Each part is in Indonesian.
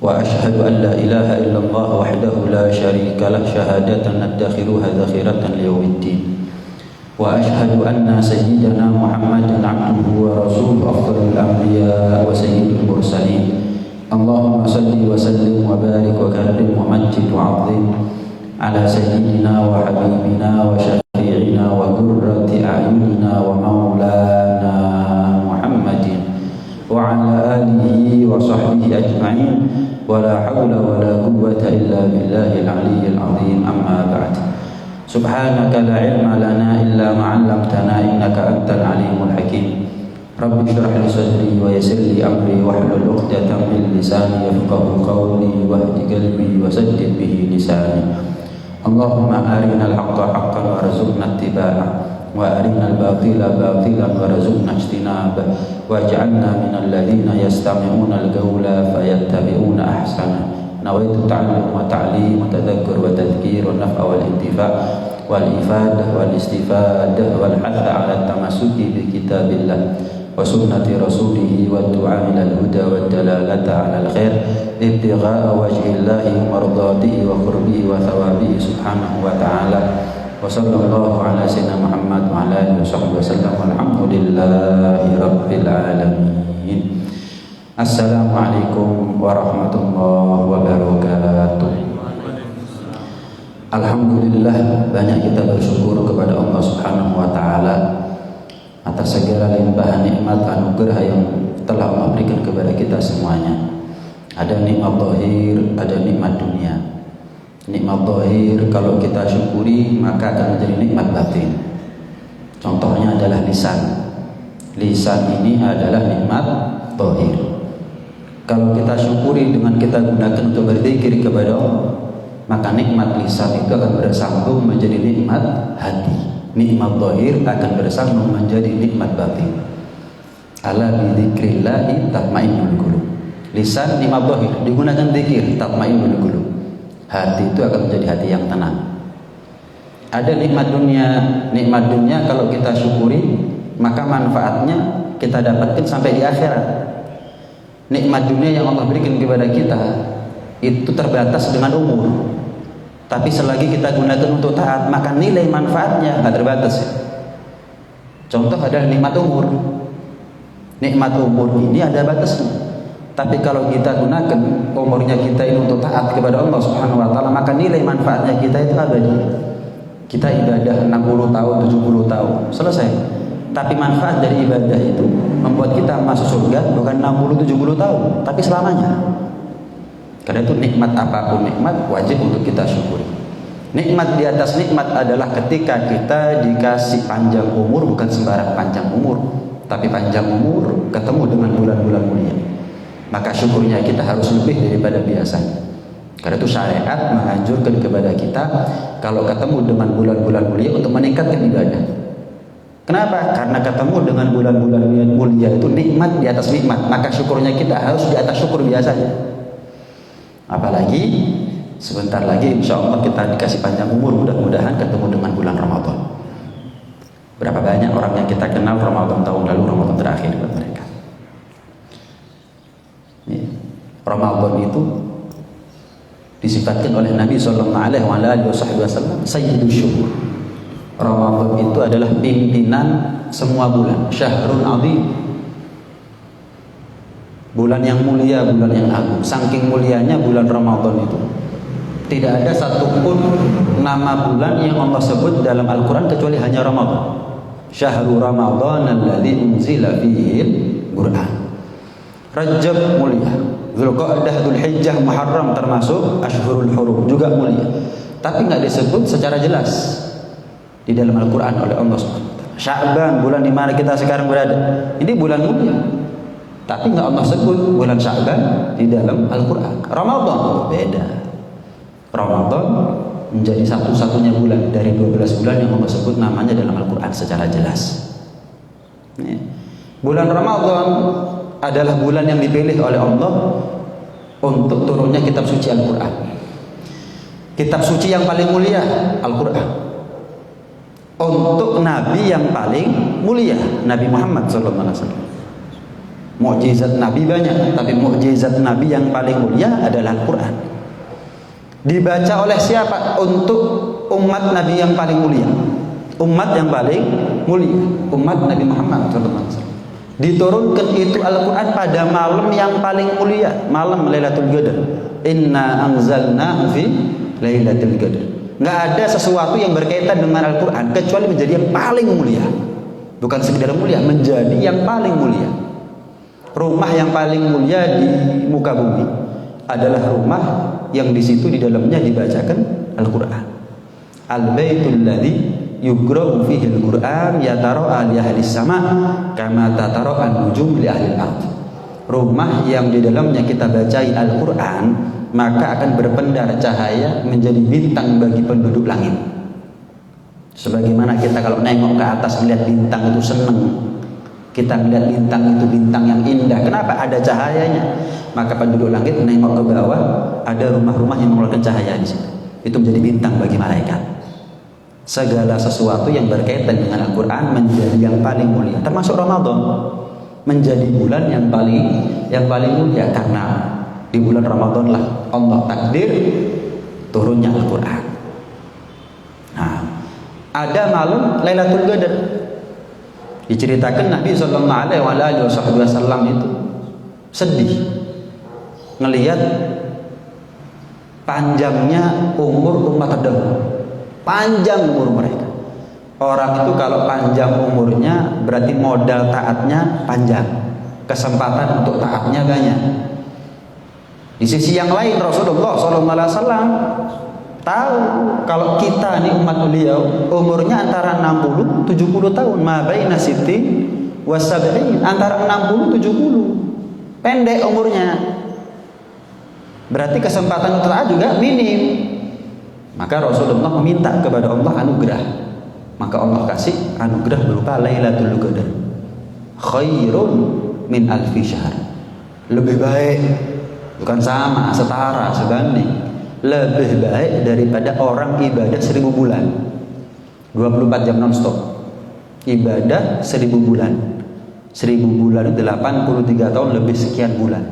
وأشهد أن لا إله إلا الله وحده لا شريك له شهادة ندخرها ذخيرة ليوم الدين وأشهد أن سيدنا محمدا عبده ورسوله أفضل الأنبياء وسيد المرسلين اللهم صل وسلم وبارك وكرم ومجد وعظم على سيدنا وحبيبنا وشفيعنا وقرة أعيننا ومولانا محمد وعلى آله وصحبه أجمعين ولا حول ولا قوة إلا بالله العلي العظيم أما بعد سبحانك لا علم لنا إلا ما علمتنا إنك أنت العليم الحكيم رب اشرح لي صدري ويسر لي أمري واحلل عقدة من لساني يفقهوا قولي واهد قلبي وسدد به لساني اللهم أرنا الحق حقا وارزقنا اتباعه وأرنا الباطل باطلا وارزقنا اجتنابه واجعلنا من الذين يستمعون القول فيتبعون أحسنه نويت التعلم وتعليم وتذكر وتذكير والنفع والانتفاع والإفادة والاستفادة والحث على التمسك بكتاب الله وسنة رسوله والدعاء إلى الهدى والدلالة على الخير ابتغاء وجه الله ومرضاته وقربه وثوابه سبحانه وتعالى وصلى الله على سيدنا محمد وعلى آله وصحبه وسلم والحمد لله رب العالمين. Assalamualaikum warahmatullahi wabarakatuh. Alhamdulillah, banyak kita bersyukur kepada Allah Subhanahu wa taala atas segala limpahan nikmat anugerah yang telah Allah berikan kepada kita semuanya. Ada nikmat zahir, ada nikmat dunia. Nikmat zahir kalau kita syukuri maka akan menjadi nikmat batin. Contohnya adalah lisan. Lisan ini adalah nikmat zahir. Kalau kita syukuri dengan kita gunakan untuk berzikir kepada Allah, maka nikmat lisan itu akan bersambung menjadi nikmat hati. Nikmat zahir akan bersambung menjadi nikmat batin. Ala bi dzikrillah tatmainnul qulub. Lisan nikmat zahir digunakan zikir tatmainnul qulub. Hati itu akan menjadi hati yang tenang. Ada nikmat dunia. Nikmat dunia kalau kita syukuri maka manfaatnya kita dapatkan sampai di akhirat. Nikmat dunia yang Allah berikan kepada kita itu terbatas dengan umur. Tapi selagi kita gunakan untuk taat, maka nilai manfaatnya tidak terbatas. Contoh adalah nikmat umur. Nikmat umur ini ada batasnya. Tapi kalau kita gunakan umurnya kita ini untuk taat kepada Allah Subhanahu wa taala, maka nilai manfaatnya kita itu abadi. Kita ibadah 60 tahun, 70 tahun, selesai. Tapi manfaat dari ibadah itu membuat kita masuk surga bukan 60-70 tahun, tapi selamanya. Karena itu nikmat apapun nikmat wajib untuk kita syukuri. Nikmat di atas nikmat adalah ketika kita dikasih panjang umur, bukan sembarang panjang umur, tapi panjang umur ketemu dengan bulan-bulan mulia. Maka syukurnya kita harus lebih daripada biasanya. Karena itu syariat menganjurkan kepada kita kalau ketemu dengan bulan-bulan mulia untuk meningkatkan ibadah. Kenapa? Karena ketemu dengan bulan-bulan mulia itu nikmat di atas nikmat. Maka syukurnya kita harus di atas syukur biasanya. Apalagi sebentar lagi insya Allah kita dikasih panjang umur, mudah-mudahan ketemu dengan bulan Ramadan. Berapa banyak orang yang kita kenal Ramadan tahun lalu, Ramadan terakhir buat mereka. Ramadan itu disifatkan oleh Nabi Sallallahu Alaihi Wasallam Sayyidul Syukur. Ramadan itu adalah pimpinan semua bulan. Syahrun azim, bulan yang mulia, bulan yang agung. Saking mulianya bulan Ramadan itu, tidak ada satupun nama bulan yang Allah sebut dalam Al-Quran kecuali hanya Ramadan. Syahrul Ramadan alladzi unzila fihi Al-Quran. Rajab mulia, Dzulqa'dah, Dzulhijjah, Muharram termasuk Ashhurul Hurum juga mulia. Tapi nggak disebut secara jelas di dalam Al-Quran oleh Allah SWT. Sya'ban, bulan di mana kita sekarang berada, ini bulan mulia. Tapi nggak Allah sebut bulan Sya'ban di dalam Al-Quran. Ramadan beda. Ramadan menjadi satu-satunya bulan dari 12 bulan yang Allah sebut namanya dalam Al-Quran secara jelas. Bulan Ramadan adalah bulan yang dipilih oleh Allah untuk turunnya kitab suci Al-Quran. Kitab suci yang paling mulia Al-Quran. Untuk Nabi yang paling mulia, Nabi Muhammad SAW. Mukjizat Nabi banyak, tapi mukjizat Nabi yang paling mulia adalah Al-Quran. Dibaca oleh siapa? Untuk umat Nabi yang paling mulia. Umat yang paling mulia, umat Nabi Muhammad SAW. Diturunkan itu Al-Quran pada malam yang paling mulia, malam Lailatul Qadar. Inna anzalnahu fi Lailatul Qadar. Nggak ada sesuatu yang berkaitan dengan Al-Quran kecuali menjadi yang paling mulia. Bukan sekedar mulia, menjadi yang paling mulia. Rumah yang paling mulia di muka bumi adalah rumah yang di situ di dalamnya dibacakan Al-Quran. Al-baitul ladzi yuqra'u fihi al-Quran yatara'a li ahli sama kama tatara'a an-nujum li ahli al-ard. Rumah yang di dalamnya kita bacai Al-Quran, maka akan berpendar cahaya menjadi bintang bagi penduduk langit. Sebagaimana kita kalau nengok ke atas melihat bintang itu senang. Kita melihat bintang itu bintang yang indah. Kenapa? Ada cahayanya. Maka penduduk langit menengok ke bawah, ada rumah-rumah yang mengeluarkan cahaya di situ. Itu menjadi bintang bagi malaikat. Segala sesuatu yang berkaitan dengan Al-Quran menjadi yang paling mulia. Termasuk Ramadan menjadi bulan yang paling mulia karena di bulan Ramadan lah Allah takdir turunnya Al-Quran. Nah, ada malam Lailatul Qadar. Diceritakan Nabi SAW itu sedih ngelihat panjangnya umur umat terdahulu, panjang umur mereka. Orang itu kalau panjang umurnya berarti modal taatnya panjang, kesempatan untuk taatnya banyak. Di sisi yang lain Rasulullah SAW tahu kalau kita nih umat beliau umurnya antara 60-70 tahun, ma baina sittin wa sab'in, antara 60-70, pendek umurnya. Berarti kesempatan untuk taat juga minim. Maka Rasulullah meminta kepada Allah anugerah. Maka Allah kasih anugerah berupa Lailatul Qadar. Khairun min alfi syahr. Lebih baik, bukan sama, setara, sebanding. Lebih baik daripada orang ibadah 1000 bulan 24 jam non-stop. Ibadah 1000 bulan 1000 bulan itu 83 tahun lebih sekian bulan.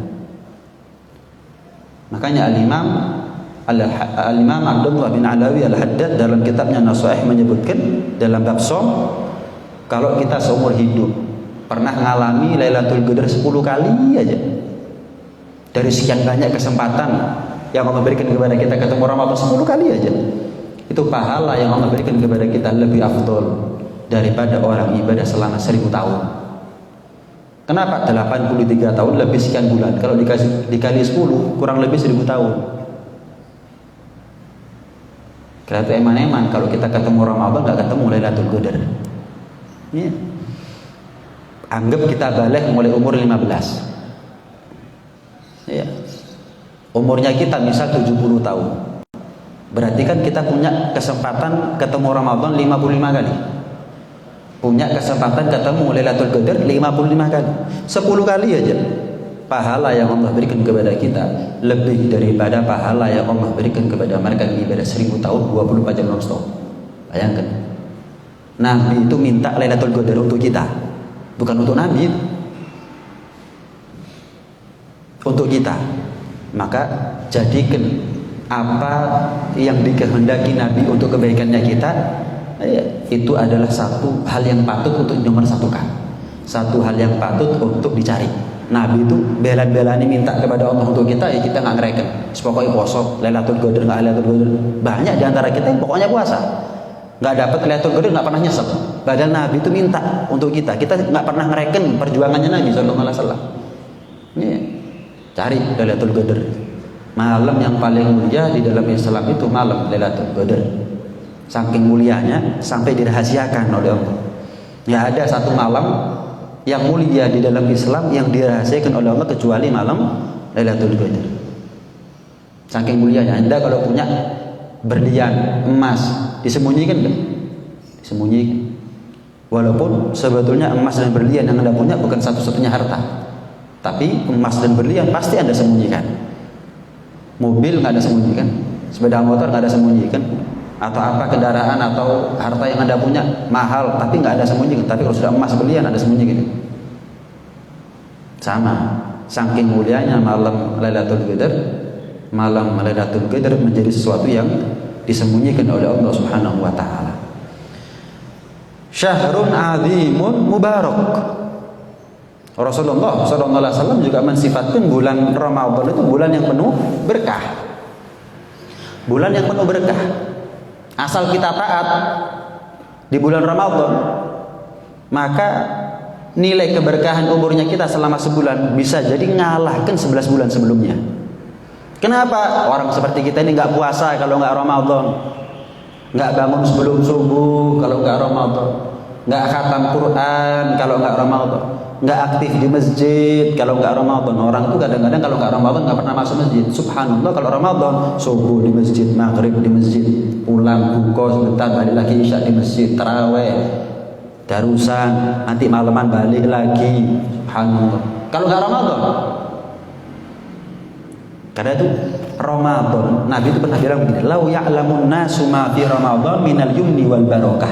Makanya Al-Imam Abdullah bin Alawi Al-Haddad dalam kitabnya Nasaih menyebutkan dalam bab som, kalau kita seumur hidup pernah mengalami Lailatul Qadar 10 kali aja dari sekian banyak kesempatan yang Allah berikan kepada kita ketemu Ramadan 10 kali aja, itu pahala yang Allah berikan kepada kita lebih afdol daripada orang ibadah selama 1000 tahun. Kenapa? 83 tahun lebih sekian bulan. Kalau dikali 10 kurang lebih 1000 tahun. Kira itu eman-eman kalau kita ketemu Ramadan nggak ketemu Lailatul Qadar. Ya. Anggap kita balik mulai umur 15. Ya. Umurnya kita misal 70 tahun. Berarti kan kita punya kesempatan ketemu Ramadan 55 kali. Punya kesempatan ketemu Lailatul Qadar 55 kali. 10 kali aja. Pahala yang Allah berikan kepada kita lebih daripada pahala yang Allah berikan kepada mereka yang ibadah 1000 tahun 24 jam non-stop. Bayangkan. Nabi itu minta Lailatul Qadar untuk kita. Bukan untuk Nabi. Untuk kita. Maka jadikan apa yang dikehendaki Nabi untuk kebaikannya kita, itu adalah satu hal yang patut untuk nomor satukan, satu hal yang patut untuk dicari. Nabi itu bela-belani minta kepada Allah untuk kita, ya kita nggak ngereken. Pokoknya poso, Lailatul Qadar nggak Lailatul Qadar. Banyak di antara kita yang pokoknya puasa, nggak dapat Lailatul Qadar nggak pernah nyesel. Padahal Nabi itu minta untuk kita nggak pernah ngereken perjuangannya Nabi SAW. Cari Lailatul Qadar. Malam yang paling mulia di dalam Islam itu malam Lailatul Qadar. Saking mulianya sampai dirahasiakan oleh Allah. Nggak ada satu malam yang mulia di dalam Islam yang dirahasiakan oleh Allah kecuali malam Lailatul Qadar. Saking mulianya. Anda kalau punya berlian, emas, disembunyikan enggak? Disembunyikan. Walaupun sebetulnya emas dan berlian yang Anda punya bukan satu-satunya harta. Tapi emas dan berlian pasti Anda sembunyikan. Mobil nggak ada sembunyikan, sepeda motor nggak ada sembunyikan, atau apa kendaraan atau harta yang Anda punya mahal tapi nggak ada sembunyikan. Tapi kalau sudah emas berlian ada sembunyikan. Sama, saking mulianya malam Lailatul Qadar, malam Lailatul Qadar menjadi sesuatu yang disembunyikan oleh Allah Subhanahu wa taala. Syahrun azimun mubarak. Rasulullah sallallahu alaihi wasallam juga mensifatkan bulan Ramadan itu bulan yang penuh berkah. Bulan yang penuh berkah. Asal kita taat di bulan Ramadan, maka nilai keberkahan umurnya kita selama sebulan bisa jadi ngalahkan 11 bulan sebelumnya. Kenapa? Orang seperti kita ini nggak puasa kalau nggak Ramadan, nggak bangun sebelum subuh kalau nggak Ramadan, nggak khatam Quran kalau nggak Ramadan, nggak aktif di masjid kalau nggak Ramadan. Orang itu kadang-kadang kalau nggak Ramadan nggak pernah masuk masjid. Subhanallah, kalau Ramadan subuh di masjid, maghrib di masjid, pulang buka sebentar, balik lagi isya di masjid, taraweh, darusan, nanti malaman balik lagi. Subhanallah. Kalau nggak Ramadan, karena itu Ramadan, Nabi itu pernah bilang begini, lau ya'lamun nasu ma fi Ramadan minal yumni wal barakah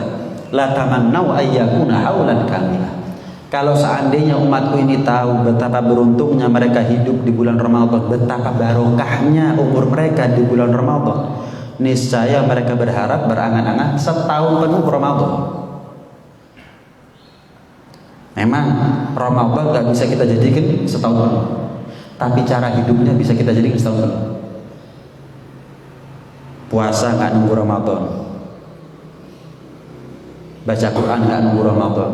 la tamannau ayyakuna haulan kamilah. Kalau seandainya umatku ini tahu betapa beruntungnya mereka hidup di bulan Ramadan, betapa barokahnya umur mereka di bulan Ramadan, niscaya mereka berharap berangan-angan setahun penuh Ramadan. Memang Ramadan gak bisa kita jadikan setahun penuh, tapi cara hidupnya bisa kita jadikan setahun penuh. Puasa gak nunggu Ramadan, baca Quran gak nunggu Ramadan,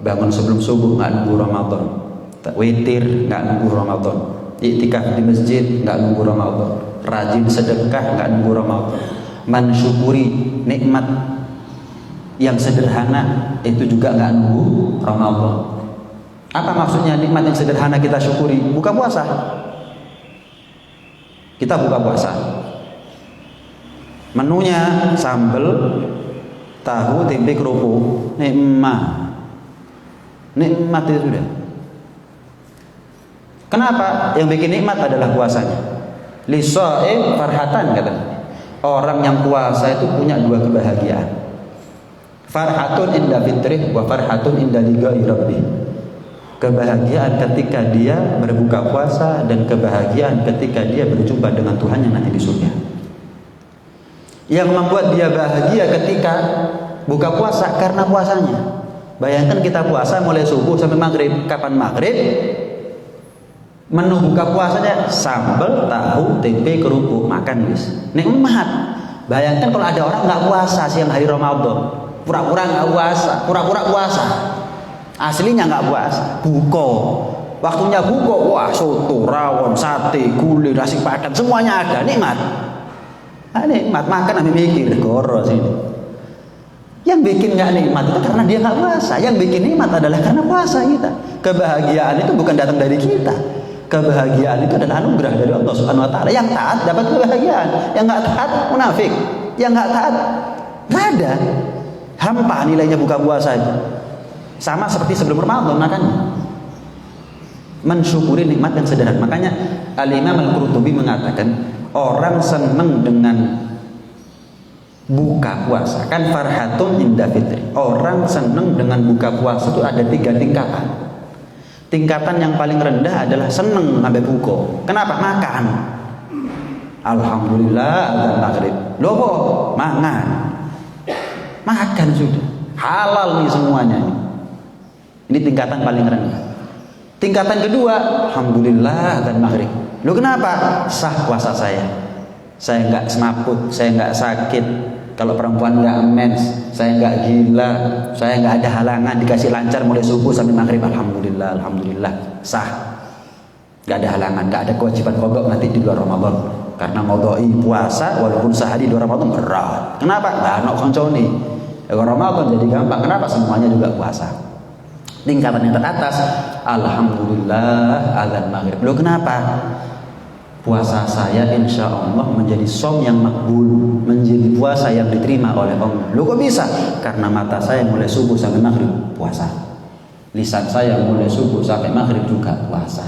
bangun sebelum subuh nggak nunggu Ramadan, witir nggak nunggu Ramadan, iktikaf di masjid nggak nunggu Ramadan, rajin sedekah nggak nunggu Ramadan, mensyukuri nikmat yang sederhana itu juga nggak nunggu Ramadan. Apa maksudnya nikmat yang sederhana kita syukuri? Buka puasa. Kita buka puasa, menunya sambal, tahu, tempe, kerupuk, nikmat itu sudah. Kenapa? Yang bikin nikmat adalah puasanya. Lisa'im farhatan kata. Orang yang puasa itu punya dua kebahagiaan. Farhatun inda fitrih wa farhatun inda liqa'i rabbih. Kebahagiaan ketika dia berbuka puasa dan kebahagiaan ketika dia berjumpa dengan Tuhannya nanti di surga. Yang membuat dia bahagia ketika buka puasa karena puasanya. Bayangkan kita puasa mulai subuh sampai maghrib. Kapan maghrib? Menu buka puasanya sambal, tahu, tempe, kerupuk, makan wis. Nikmat. Bayangkan kalau ada orang nggak puasa siang hari Ramadan, pura-pura nggak puasa, pura-pura puasa, aslinya nggak puasa, buko. Waktunya buko, wah soto, rawon, sate, gulai, nasi padang, semuanya ada, nikmat. Nikmat makan ambil mikir, goro sini. Yang bikin nggak nikmat itu karena dia nggak puasa. Yang bikin nikmat adalah karena puasa kita. Kebahagiaan itu bukan datang dari kita. Kebahagiaan itu adalah anugerah dari Allah Subhanahu Wa Taala. Yang taat dapat kebahagiaan. Yang nggak taat munafik. Yang nggak taat nggak ada. Hampa nilainya buka puasa itu. Sama seperti sebelum Ramadan makanya. Mensyukuri nikmat yang sederhana. Makanya Al-Imam Al-Qurtubi mengatakan orang senang dengan buka puasa kan farhatun inda fitri. Orang senang dengan buka puasa itu ada 3 tingkatan. Tingkatan yang paling rendah adalah senang sampai buka. Kenapa? Makan. Alhamdulillah azan maghrib. Loh, mangan. Makan sudah. Halal nih semuanya. Ini tingkatan paling rendah. Tingkatan kedua, alhamdulillah azan maghrib. Loh kenapa? Sah puasa saya. Saya nggak semaput, saya nggak sakit. Kalau perempuan nggak mens, saya nggak gila, saya nggak ada halangan, dikasih lancar mulai subuh sampai maghrib. Alhamdulillah, alhamdulillah, sah. Nggak ada halangan, nggak ada kewajiban qadha nanti di luar Ramadan. Karena ngodoi puasa walaupun sehari di luar Ramadan berat. Kenapa? Nggak ada konconi. Kalau Ramadan jadi gampang. Kenapa? Semuanya juga puasa. Tingkatan yang teratas, alhamdulillah azan maghrib. Loh kenapa? Puasa saya insya Allah menjadi som yang makbul, menjadi puasa yang diterima oleh Allah. Loh kok bisa? Karena mata saya mulai subuh sampai maghrib puasa, lisan saya mulai subuh sampai maghrib juga puasa,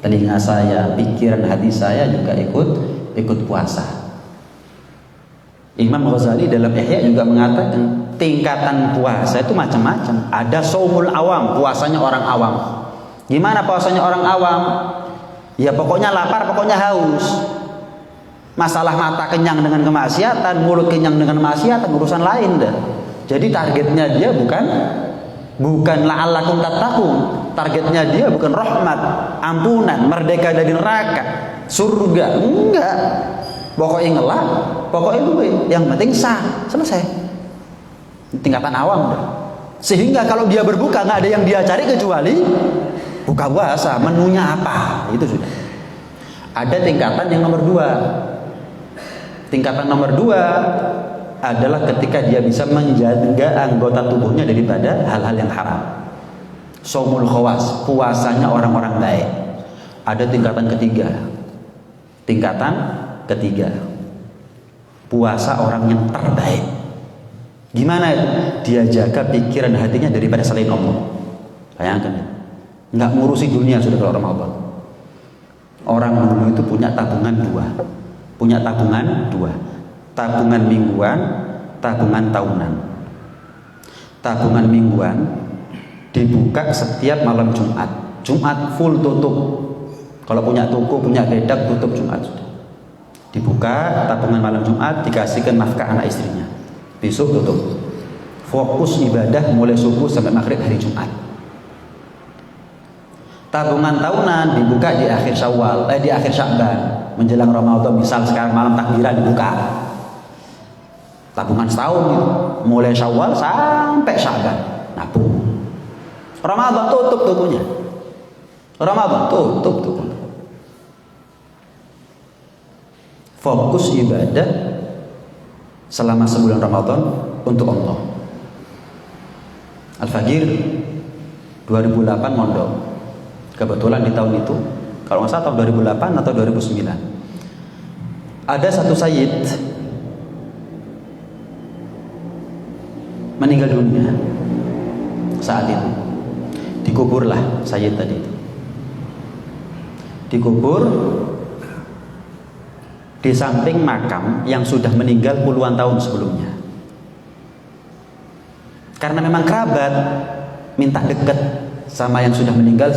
telinga saya, pikiran hati saya juga ikut puasa. Imam Ghazali dalam Ihya juga mengatakan tingkatan puasa itu macam-macam. Ada saumul awam, puasanya orang awam. Gimana puasanya orang awam? Ya pokoknya lapar, pokoknya haus. Masalah mata kenyang dengan kemaksiatan, mulut kenyang dengan kemaksiatan, urusan lain dah. Jadi targetnya dia bukan la'allakum tattaqun. Targetnya dia bukan rahmat, ampunan, merdeka dari neraka, surga. Enggak. Pokoknya ngelak, pokoknya duit. Yang penting sah, selesai. Tingkatan awam dah. Sehingga kalau dia berbuka nggak ada yang dia cari kecuali buka puasa, menunya apa, itu sudah. Ada tingkatan yang nomor 2. Tingkatan nomor 2 adalah ketika dia bisa menjaga anggota tubuhnya daripada hal-hal yang haram. Shaumul khawas, puasanya orang-orang baik. Ada tingkatan ketiga. Tingkatan ketiga, puasa orang yang terbaik. Gimana itu? Dia jaga pikiran dan hatinya daripada selain Allah. Bayangkan ya. Nggak ngurusi dunia sudah kalau Ramadan. Orang dulu itu punya tabungan 2. Punya tabungan 2. Tabungan mingguan, tabungan tahunan. Tabungan mingguan dibuka setiap malam Jumat. Jumat full tutup. Kalau punya toko, punya gedak, tutup Jumat sudah. Dibuka tabungan malam Jumat, dikasihkan nafkah anak istrinya. Besok tutup. Fokus ibadah mulai subuh sampai maghrib hari Jumat. Tabungan tahunan dibuka di akhir Syawal, di akhir Sya'ban, menjelang Ramadan. Misal sekarang malam takbiran dibuka. Tabungan setahun gitu. Mulai Syawal sampai Sya'ban. Nabung. Ramadan tutup tokonya. Ramadan tutup tokonya. Fokus ibadah selama sebulan Ramadan untuk Allah. Al-Fagir 2008 mondok. Kebetulan di tahun itu, kalau nggak salah tahun 2008 atau 2009, ada satu sayyid meninggal dunia saat itu. Dikuburlah sayyid tadi itu. Dikubur di samping makam yang sudah meninggal puluhan tahun sebelumnya. Karena memang kerabat, minta dekat sama yang sudah meninggal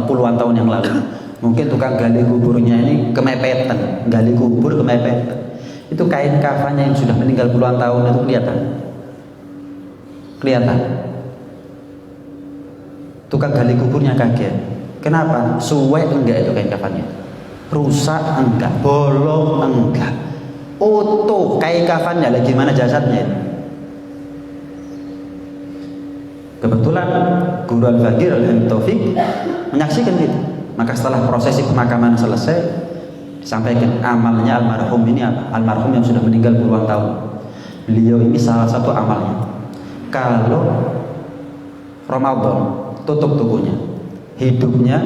puluhan tahun yang lalu. Mungkin tukang gali kuburnya ini kemepetan, gali kubur kemepetan. Itu kain kafannya yang sudah meninggal puluhan tahun itu kelihatan. Tukang gali kuburnya kaget. Kenapa? Suwe enggak itu kain kafannya? Rusak enggak? Bolong enggak? Utuh kain kafannya. Lagi mana jasadnya itu? Kebetulan Guru Al-Fagir Al-Taufik menyaksikan itu. Maka setelah prosesi pemakaman selesai, disampaikan amalnya almarhum ini apa? Almarhum yang sudah meninggal puluhan tahun. Beliau ini salah satu amalnya, kalau Ramadan tutup tokonya, hidupnya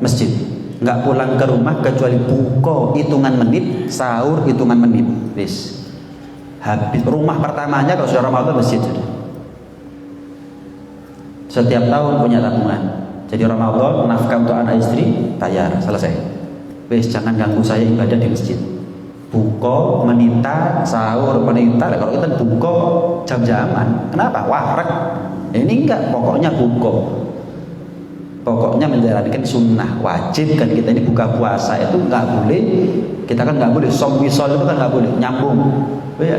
masjid, nggak pulang ke rumah kecuali buka hitungan menit, sahur hitungan menit, wis. Habis rumah pertamanya kalau sudah Ramadan masjid sudah. Setiap tahun punya tabungan. Jadi Ramadan nafkah untuk anak istri bayar, selesai. Wis jangan ganggu saya ibadah di masjid. Buka menita, sahur menita. Kalau kita buka jam-jaman, kenapa? Warek. Ini enggak, pokoknya buka. Pokoknya menjalankan sunnah, wajib kan kita ini buka puasa itu nggak boleh. Kita kan nggak boleh som wisol itu kan nggak boleh nyambung. Ya.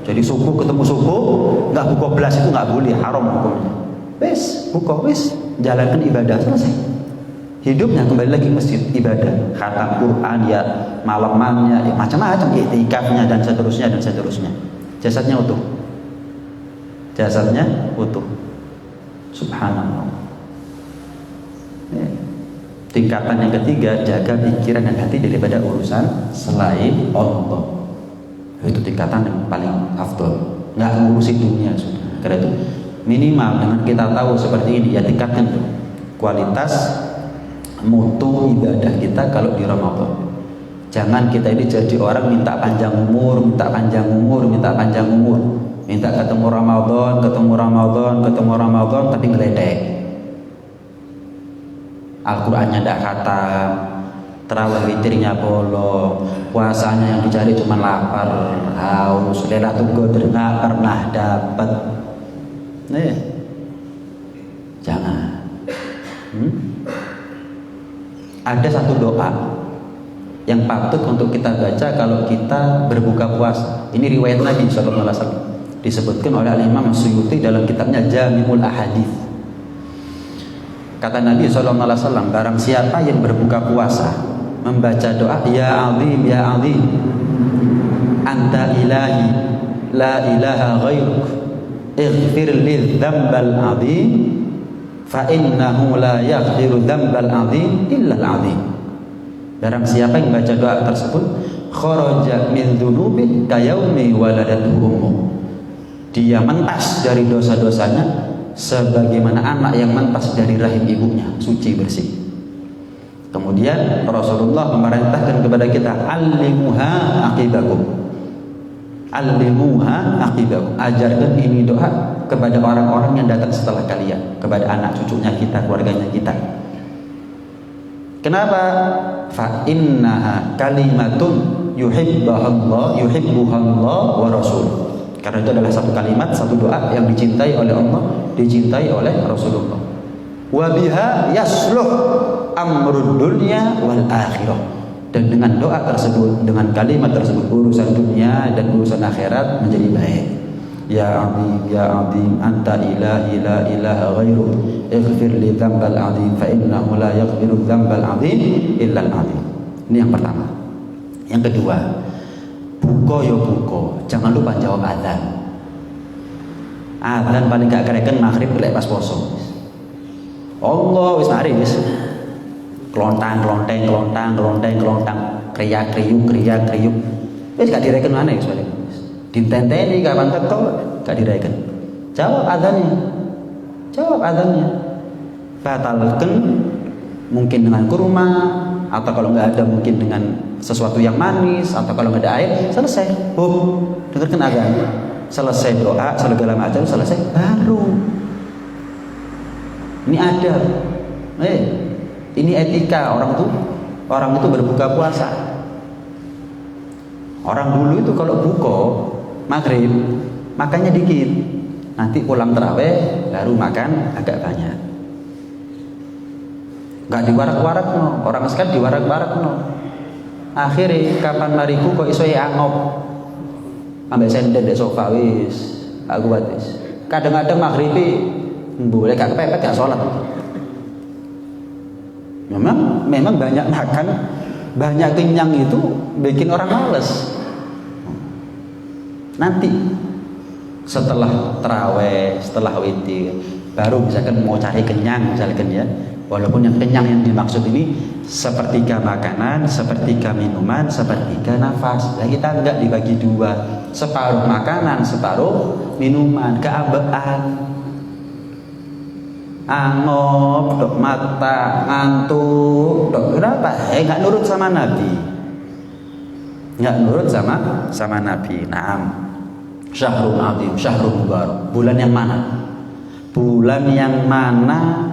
Jadi subuh ketemu subuh nggak buka belas itu nggak boleh, haram hukumnya. Wes, buka wes, jalankan ibadah selesai. Hidupnya kembali lagi masjid ibadah, khatam Quran ya, malamannya ya, macam-macam, iktikafnya dan seterusnya. Jasadnya utuh. Subhanallah. Ya. Tingkatan yang ketiga, jaga pikiran dan hati daripada urusan selain Allah. Itu tingkatan yang paling afdol. Nggak ngurusin dunia sudah. Karena itu minimal dengan kita tahu seperti ini ya, tingkatkan tuh kualitas mutu ibadah kita kalau di Ramadan. Jangan kita ini jadi orang minta panjang umur, minta ketemu Ramadan tapi ngeledek. Al-Qur'annya tidak khatam, terawih witirnya bolong, puasanya yang dicari cuma lapar, haus, Lailatul Qadar nggak pernah dapat. Jangan. ada satu doa yang patut untuk kita baca kalau kita berbuka puasa. Ini riwayat Nabi SAW, disebutkan oleh Imam Suyuti dalam kitabnya Jami'ul Ahadits. Kata Nabi SAW, barang siapa yang berbuka puasa membaca doa, ya azim ya azim, anta ilahi la ilaha ghairuk, ighfir li dzambal azim, fa innahu la yaghfiru dzambal azim illa al azim. Barang siapa yang baca doa tersebut, kharaja min dzunubi kayaumi waladatu ummu, dia mentas dari dosa-dosanya sebagaimana anak yang mentas dari rahim ibunya, suci bersih. Kemudian Rasulullah memerintahkan kepada kita, allimuha aqibakum, allimuha aqibakum, ajarkan ini doa kepada orang-orang yang datang setelah kalian, kepada anak cucunya kita, keluarganya kita. Kenapa? Fa innaha kalimatun yuhibbuhallah wa rasul. Karena itu adalah satu kalimat, satu doa yang dicintai oleh Allah, dicintai oleh Rasulullah. Wa biha yasluh amrud dunya wal akhirah. Dan dengan doa tersebut, dengan kalimat tersebut, urusan dunia dan urusan akhirat menjadi baik. Ya azim anta ilahi la ilaha ghairuk, ighfir li dzambal azim fa innahu la yaghfiru dzambal azim illa al azim. Ini yang pertama. Yang kedua, buko yo buko, jangan lupa jawab adzan. Adzan paling gak kereken maghrib lek pas poso. Allah wis mari wis. Klontang, kriyak kriuk. Wis gak direken maneh wis. Ditenteni kapan teko gak direken. Jawab adzannya. Batalkan mungkin dengan kurma, atau kalau nggak ada mungkin dengan sesuatu yang manis, atau kalau nggak ada air, selesai. Dengarkan adzan, selesai doa, segala macam selesai, baru. Ini ada, ini etika orang itu berbuka puasa. Orang dulu itu kalau buka maghrib makannya dikit, nanti pulang terawih baru makan agak banyak. Gak diwarak-warak no, orang sekarang diwarak-warak no. Akhirnya kapan mariku kok iso angop, ambek senden di sofa wis, aku batis. Kadang-kadang maghribi boleh gak kepepet gak sholat. Memang banyak makan, banyak kenyang itu bikin orang males. Nanti setelah terawih, setelah witir, baru misalkan mau cari kenyang misalkan ya. Walaupun yang kenyang yang dimaksud ini sepertiga makanan, sepertiga minuman, sepertiga nafas. Nah, kita enggak dibagi dua, separuh makanan, separuh minuman, keambean. Angop, dok mata, ngantuk, dok kenapa? Enggak nurut sama Nabi. Enggak nurut sama Nabi. Naam. Syahrul azim, syahrul mubarak. Bulan yang mana? Bulan yang mana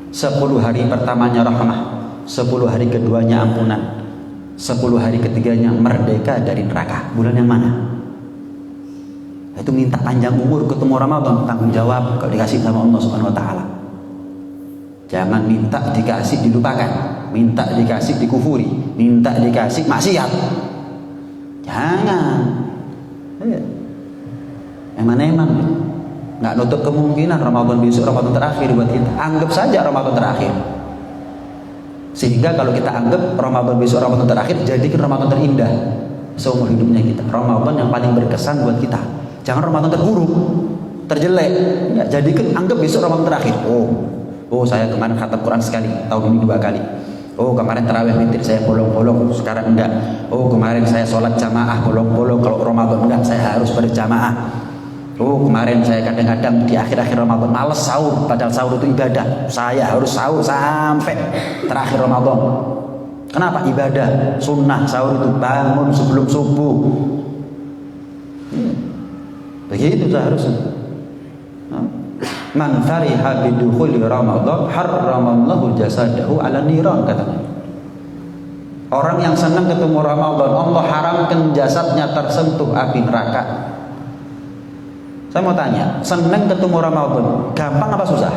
10 hari pertamanya rahmah, 10 hari keduanya ampunan, 10 hari ketiganya merdeka dari neraka. Bulan yang mana? Itu minta panjang umur ketemu Ramadan, tanggung jawab kalau dikasih sama Allah Subhanahu wa taala. Jangan minta dikasih dilupakan, minta dikasih dikufuri, minta dikasih maksiat. Jangan. Eman-eman. Nggak nutup kemungkinan Ramadan besok Ramadan terakhir buat kita. Anggap saja Ramadan terakhir. Sehingga kalau kita anggap Ramadan besok Ramadan terakhir, jadikan Ramadan terindah seumur hidupnya kita. Ramadan yang paling berkesan buat kita. Jangan Ramadan terburuk, terjelek. Ya, jadikan anggap besok Ramadan terakhir. Oh saya kemarin khatam Quran sekali, tahun ini 2 kali. Oh kemarin tarawih witir saya bolong-bolong, sekarang enggak. Oh kemarin saya sholat jamaah bolong-bolong, kalau Ramadan enggak saya harus berjamaah. Oh kemarin saya kadang-kadang di akhir-akhir Ramadan males sahur, padahal sahur itu ibadah. Saya harus sahur sampai terakhir Ramadan. Kenapa? Ibadah, sunnah sahur itu bangun sebelum subuh. Begitu seharusnya. Man fariha bidukhuli Ramadan harramallahu jasadahu ala niran, katanya. Orang yang senang ketemu Ramadan, Allah haramkan jasadnya tersentuh api neraka. Saya mau tanya, senang ketemu Ramadan, gampang apa susah?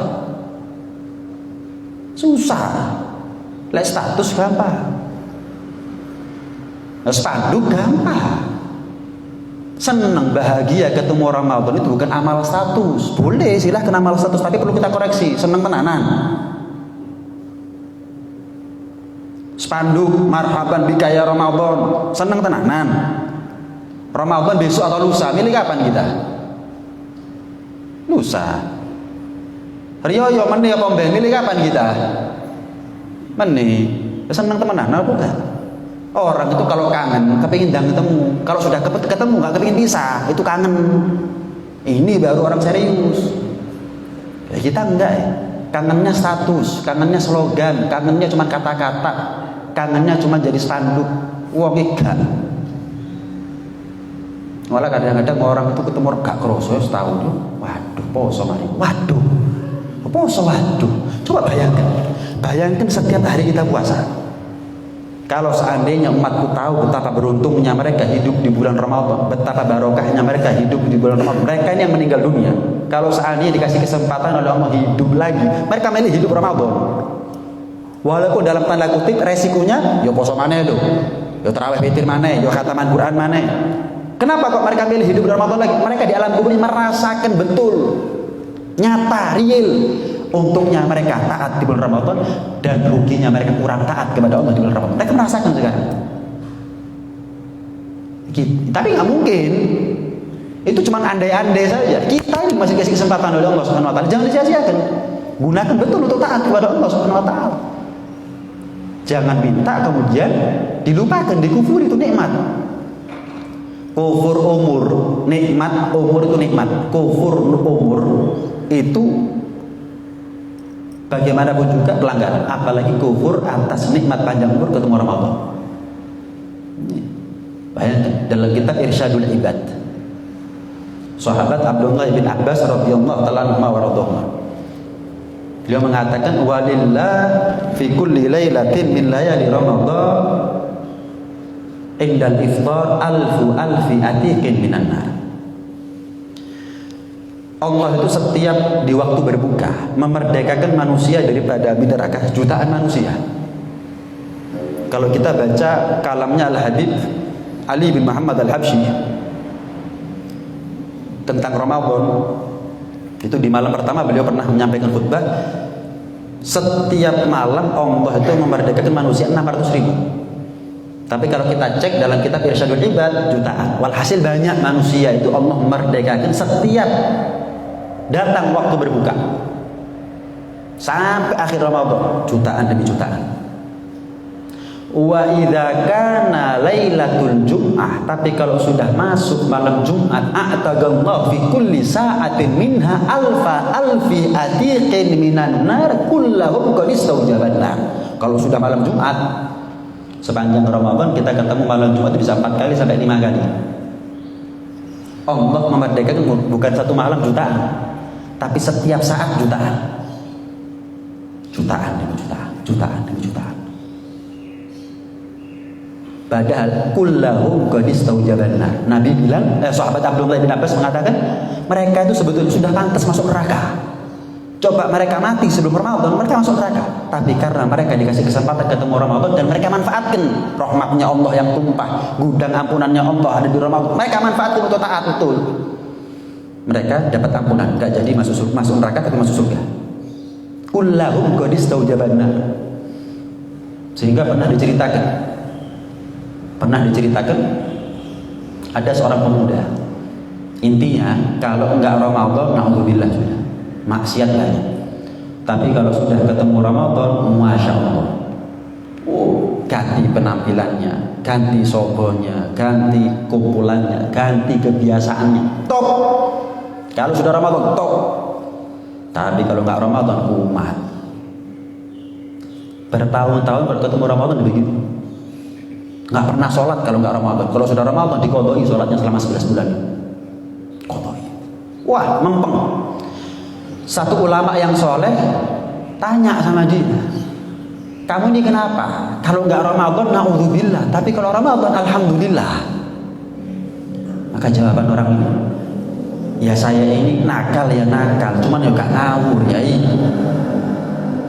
Susah. Lek status gampang. Spanduk gampang. Senang bahagia ketemu Ramadan itu bukan amal status. Boleh silahkan amal status, tapi perlu kita koreksi. Senang tenanan. Spanduk marhaban bika ya Ramadan, senang tenanan. Ramadan besok atau lusa, milih kapan kita? Lusa. Riyo meni apa mbak, milih kapan kita? Meni. Senang temenan apa enggak? Orang itu kalau kangen, kepingin dan ketemu. Kalau sudah ketemu, nggak kepingin pisah, itu kangen. Ini baru orang serius. Ya, kita enggak ya. Kangennya status, kangennya slogan, kangennya cuma kata-kata, kangennya cuma jadi spanduk. Wong enggak. Malah kadang-kadang orang itu ketemu gak kroso setahun tuh. Waduh, poso mari. Waduh. Poso waduh. Coba bayangkan. Bayangkan setiap hari kita puasa. Kalau seandainya umatku tahu betapa beruntungnya mereka hidup di bulan Ramadan, betapa barokahnya mereka hidup di bulan Ramadan, mereka ini yang meninggal dunia. Kalau seandainya dikasih kesempatan oleh Allah hidup lagi, mereka milih hidup Ramadan. Walaupun dalam tanda kutip resikonya, yo poso maneh lho, yo tarawih witir maneh, yo khataman Quran maneh. Kenapa kok mereka milih hidup di Ramadan lagi? Mereka di alam kubur merasakan betul, nyata, real. Untungnya mereka taat di bulan Ramadan dan ruginya mereka kurang taat kepada Allah di bulan Ramadan. Mereka merasakan sekarang. Tapi nggak mungkin. Itu cuma andai-andai saja. Kita ini masih kasih kesempatan oleh Allah Subhanahu Wa Taala. Jangan disia-siakan. Gunakan betul untuk taat kepada Allah Subhanahu Wa Taala. Jangan minta kemudian dilupakan, dikufuri itu nikmat. Kufur umur, nikmat umur itu nikmat. Kufur umur itu bagaimanapun juga pelanggaran, apalagi kufur atas nikmat panjang umur ketemu Ramadan. Bayangkan dalam kitab Irsyadul Ibad, sahabat Abdullah bin Abbas radhiyallahu taala anhu wa radhiyallahu, beliau mengatakan walillah fi kulli lailatin min layali Ramadan indal iftar alfi atiqin minan nar. Allah itu setiap di waktu berbuka memerdekakan manusia daripada api neraka jutaan manusia. Kalau kita baca kalamnya Al-Habib Ali bin Muhammad Al-Habsyi tentang Ramadan, itu di malam pertama beliau pernah menyampaikan khutbah, setiap malam Allah itu memerdekakan manusia 600.000. Tapi kalau kita cek dalam kitab Irsyadul Ibad jutaan. Walhasil banyak manusia itu Allah memerdekakan setiap datang waktu berbuka sampai akhir Ramadan, jutaan demi jutaan. Wa idza kana lailatul jum'ah, tapi kalau sudah masuk malam Jumat, a'tagallahu fi kulli sa'atin minha alfi atiqin minan nar kullahum qad istawjabanna. Kalau sudah malam Jumat, sepanjang Ramadan kita ketemu malam Jumat bisa 4 kali sampai 5 kali. Allah memerdekakan bukan satu malam jutaan, tapi setiap saat jutaan. Jutaan demi jutaan, jutaan demi jutaan. Padahal kullahum qad istawjabanna. Nabi bilang, sahabat Abdullah bin Abbas mengatakan, mereka itu sebetulnya sudah pantas masuk neraka. Coba mereka mati sebelum Ramadan, mereka masuk neraka. Tapi karena mereka dikasih kesempatan ketemu Ramadan dan mereka manfaatkan rahmatnya Allah yang tumpah, gudang ampunannya Allah ada di Ramadan. Mereka manfaatkan untuk taat betul. Mereka dapat ampunan, gak jadi masuk neraka tapi masuk surga. Kullahum qad istawjabanna. Sehingga pernah diceritakan ada seorang pemuda. Intinya kalau enggak Ramadan, naudzubillah sudah maksiat banyak. Tapi kalau sudah ketemu Ramadan, masya Allah, ganti penampilannya, ganti sobonya, ganti kumpulannya, ganti kebiasaannya, top. Kalau sudah Ramadan, top. Tapi kalau nggak Ramadan, kumat. Bertahun-tahun baru ketemu Ramadan begitu. Nggak pernah sholat kalau nggak Ramadan. Kalau sudah Ramadan dikodoi sholatnya selama 11 bulan. Kodoi. Wah, mempeng. Satu ulama yang soleh tanya sama dia, kamu ini kenapa? Kalau nggak Ramadan, naudzubillah. Tapi kalau Ramadan, alhamdulillah. Maka jawaban orang ini, ya saya ini nakal ya nakal, cuman ya gak ngawur ya ini.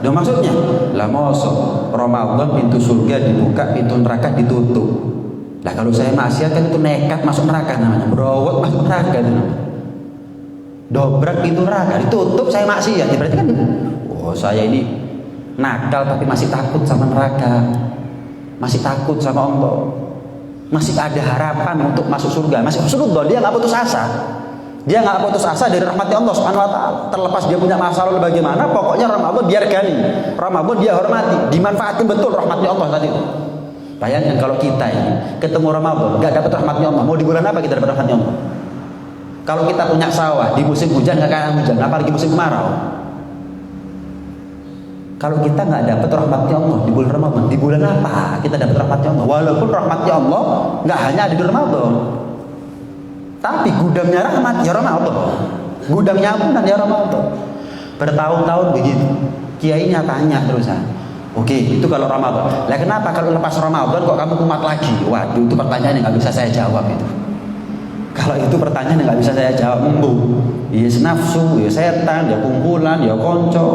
Loh maksudnya? Lah mosok Ramadan pintu surga dibuka, pintu neraka ditutup. Lah kalau saya maksiat kan itu nekat masuk neraka namanya. Berowot masuk neraka itu namanya. Dobrak pintu neraka ditutup, saya maksiat. Ya berarti kan oh saya ini nakal tapi masih takut sama neraka. Masih takut sama Allah. Masih ada harapan untuk masuk surga. Masih husnudzon, dia enggak putus asa. Dia nggak putus asa dari rahmatnya Allah Subhanahu Wa Taala. Terlepas dia punya masalah bagaimana, pokoknya Ramadan dia regani, Ramadan dia hormati, dimanfaatkan betul rahmatnya Allah tadi. Bayangkan kalau kita ini ketemu Ramadan nggak dapat rahmatnya Allah, mau di bulan apa kita dapat rahmatnya Allah? Kalau kita punya sawah di musim hujan nggak kayak hujan, apalagi musim kemarau. Kalau kita nggak dapat rahmatnya Allah di bulan Ramadan, di bulan apa kita dapat rahmatnya Allah? Walaupun rahmatnya Allah nggak hanya ada di Ramadan. Tapi gudangnya rahmat ya Ramadan, gudangnya ampunan ya Ramadan. Bertahun-tahun begitu. Kiainya tanya terusan. Oke, itu kalau Ramadan. Lah kenapa kalau lepas Ramadan kok kamu kumat lagi? Waduh, itu pertanyaan yang nggak bisa saya jawab itu. Kalau itu pertanyaan yang nggak bisa saya jawab, ya nafsu, ya setan, ya kumpulan, ya konco.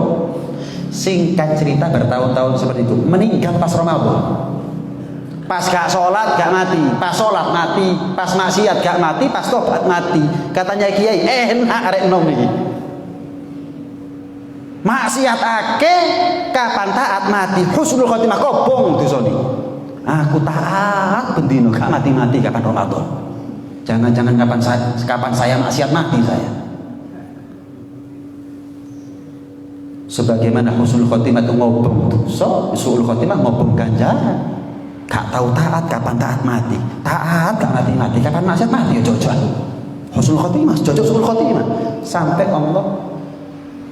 Singkat cerita bertahun-tahun seperti itu. Meninggal pas Ramadan. Pas gak sholat gak mati, pas sholat mati, pas maksiat gak mati, pas tobat mati. Katanya kiai enak arek nom iki. Maksiat ake kapan taat mati, husnul khotimah kobong disoni. Aku taat bendino gak mati-mati kapan Ramadan. Jangan-jangan kapan saya maksiat mati saya. Sebagaimana husnul khotimah itu ngobong dosa, husnul khotimah ngobong ganjaran. Gak tahu taat kapan taat mati, taat gak mati-mati kapan maksiat mati ya jojok. Husnul khotimah, jojok husnul khotimah. Sampai Allah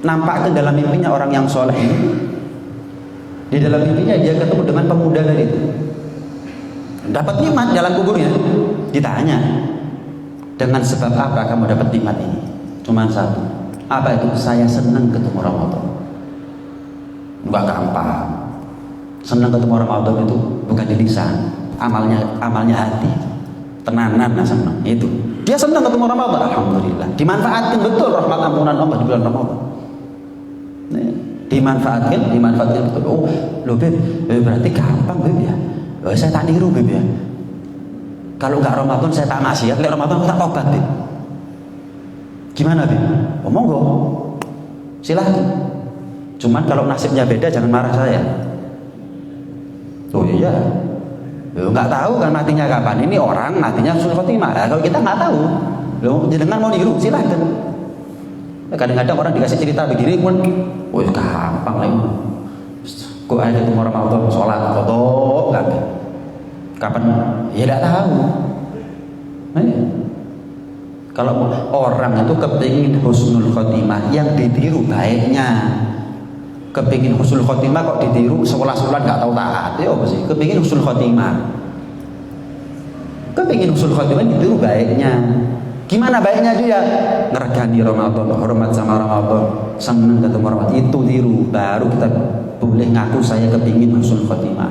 nampakkan dalam mimpinya orang yang soleh ini. Di dalam mimpinya dia ketemu dengan pemuda tadi itu. Dapat nikmat dalam kuburnya. Ditanya, dengan sebab apa kamu dapat nikmat ini? Cuman satu. Apa itu? Saya senang ketemu Ramadan. Enggak gampang. Senang ketemu Ramadan itu bukan di lisan, amalnya hati. Tenanan senang itu. Dia senang ketemu Ramadan, alhamdulillah. Dimanfaatkan betul rahmat ampunan Allah di bulan Ramadan. Dimanfaatkan betul. Oh, loh Beb, berarti gampang Beb ya. Loh, saya tak niru Beb ya. Kalau enggak Ramadan saya tak maksiat, lek Ramadan aku tak tobat Beb. Gimana Beb? Oh, monggo. Silahkan. Cuman kalau nasibnya beda jangan marah saya. Oh iya, nggak tahu kan matinya kapan. Ini orang matinya husnul khotimah. Nah, kalau kita nggak tahu, loh jangan mau niru, silahkan. Kadang-kadang orang dikasih cerita begini pun, oh gampang lah. Kok ada ketemu Ramadan, sholat, foto, nggak? Kapan? Ya nggak tahu. Kalau orang itu kepingin husnul khotimah, yang ditiru baiknya. Kepingin husnul khotimah kok ditiru sekolah-sekolah nggak tahu taat ya apa sih? Kepingin husnul khotimah, kepingin husnul khotimah ditiru baiknya. Gimana baiknya dia? Ngergani Ramadan, hormat sama Ramadan, senang ketemu Ramadan, itu tiru. Baru kita boleh ngaku saya kepingin husnul khotimah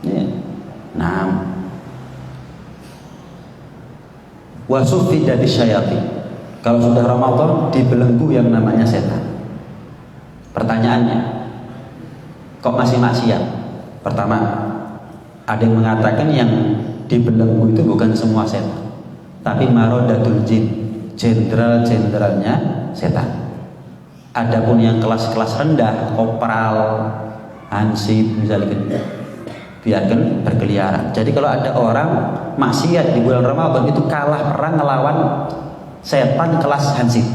ya. Nah, wasufi dari syayatin. Kalau sudah Ramadan dibelenggu yang namanya setan. Pertanyaannya, kok masih maksiat? Pertama, ada yang mengatakan yang dibelenggu itu bukan semua setan, tapi marodatul jin, jenderal-jenderalnya setan. Adapun yang kelas-kelas rendah, kopral, hansip, misalnya, biarkan berkeliaran. Jadi kalau ada orang maksiat di bulan Ramadan itu kalah perang melawan setan kelas hansip.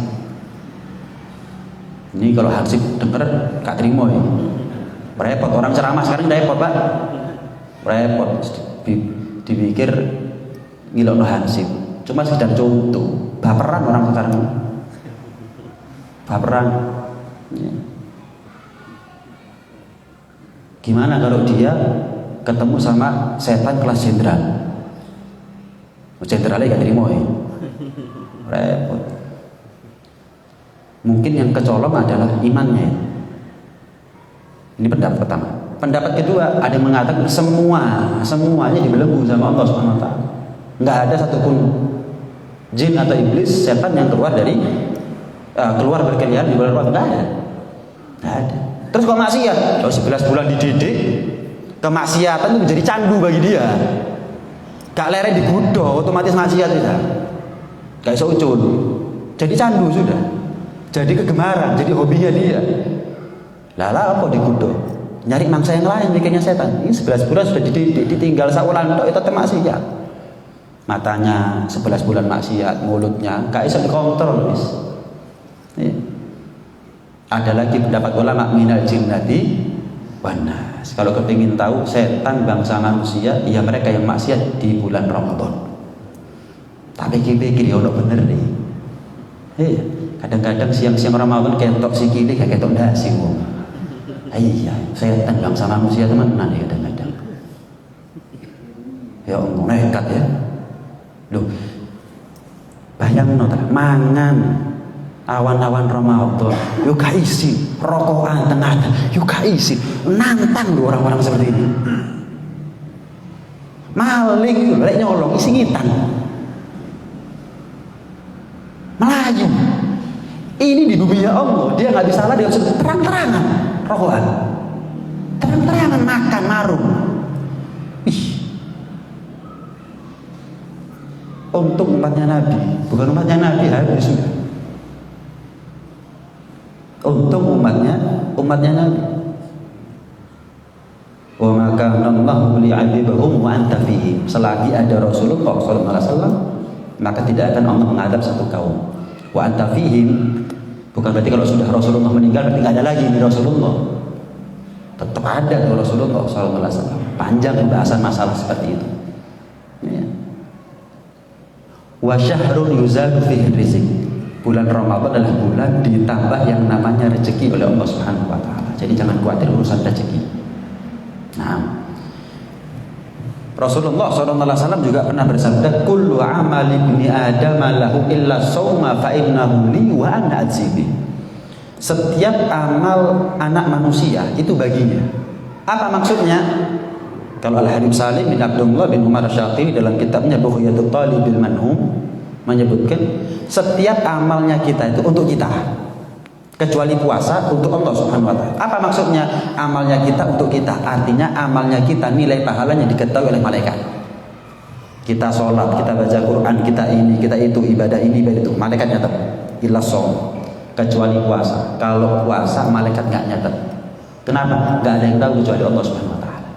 Ini kalau hansip denger gak terima ya. Repot orang ceramah sekarang repot Pak. Repot dipikir ngilokno hansip. Cuma sekedar contoh. Baperan orang sekarang. Baperan. Ya. Gimana kalau dia ketemu sama setan kelas jenderal? Jenderalnya gak terima ya. Repot. Mungkin yang kecolong adalah imannya. Ini pendapat pertama. Pendapat kedua, ada yang mengatakan semuanya dibelenggu sama Allah Subhanahu wa taala. Enggak ada satupun jin atau iblis, setan yang keluar berkeliaran di bulan Ramadan. Enggak ada. Nggak ada. Terus kok maksiat? Oh, 11 bulan dididik, kemaksiatan itu menjadi candu bagi dia. Gak leren digodoh, otomatis maksiat tidak. Gak iso ucul. Jadi candu sudah. Jadi kegemaran, jadi hobinya dia. Lala apa digodoh? Nyari mangsa yang lain mikirnya setan. Ini 11 bulan sudah dididik, ditinggal saulan tok itu maksiat. Matanya 11 bulan maksiat, mulutnya gak iso dikontrol wis. Ya. Ada lagi pendapat ulama minal jinnati wan nas. Kalau kepingin tahu setan bangsa manusia, ya mereka yang maksiat di bulan Ramadan. Tapi pikir ya ono bener nih. Iya, kadang-kadang siang-siang Ramadan ketok sikile gak ketok ndasi wong. Iya, setan bangsa manusia temenan ya kadang-kadang. Ya Allah, nekat ya. Loh. Bayangno ta, mangan awan-awan Ramadan, yuk gak isi rokokan tenaga, yuk gak isi, nantang loh orang-orang seperti ini. Maling, lek nyolong isi ngitan, Melayu. Ini di bumi Allah, dia nggak bisa lah, dia harus terang-terangan rokokan, terang-terangan makan marung. Ih, untuk umatnya Nabi, bukan umatnya Nabi habis sudah. Untuk umatnya Nabi. Wa ma kana Allahu li'adzibahum wa anta fihim. Selagi ada Rasulullah sallallahu alaihi wasallam, maka tidak akan Allah mengadab satu kaum. Wa anta fihim bukan berarti kalau sudah Rasulullah meninggal berarti tidak ada lagi di Rasulullah. Tetap ada di Rasulullah sallallahu alaihi wasallam. Panjang pembahasan masalah seperti itu. Ya. Wa syahrun yuzadu fihi rizq. Bulan Ramadan adalah bulan ditambah yang namanya rezeki oleh Allah Subhanahu wa taala. Jadi jangan khawatir urusan rezeki. Nah, Rasulullah SAW juga pernah bersabda, "Kullu amali ibni Adam lahu illa shauma fa innahu li wa ana adzibi." Setiap amal anak manusia itu baginya. Apa maksudnya? Kalau Al-Habib Salim bin Abdullah bin Umar Syatibi dalam kitabnya Bughyatul Talibil Manhum menyebutkan setiap amalnya kita itu untuk kita, kecuali puasa untuk Allah Subhanahu wa taala. Apa maksudnya? Amalnya kita untuk kita, artinya amalnya kita nilai pahalanya diketahui oleh malaikat. Kita sholat, kita baca Quran, kita ini, kita itu, ibadah ini, ibadah itu, malaikat nyatet. Illa shaum, kecuali puasa. Kalau puasa malaikat nggak nyatet. Kenapa? Nggak ada yang tahu kecuali Allah Subhanahu wa taala.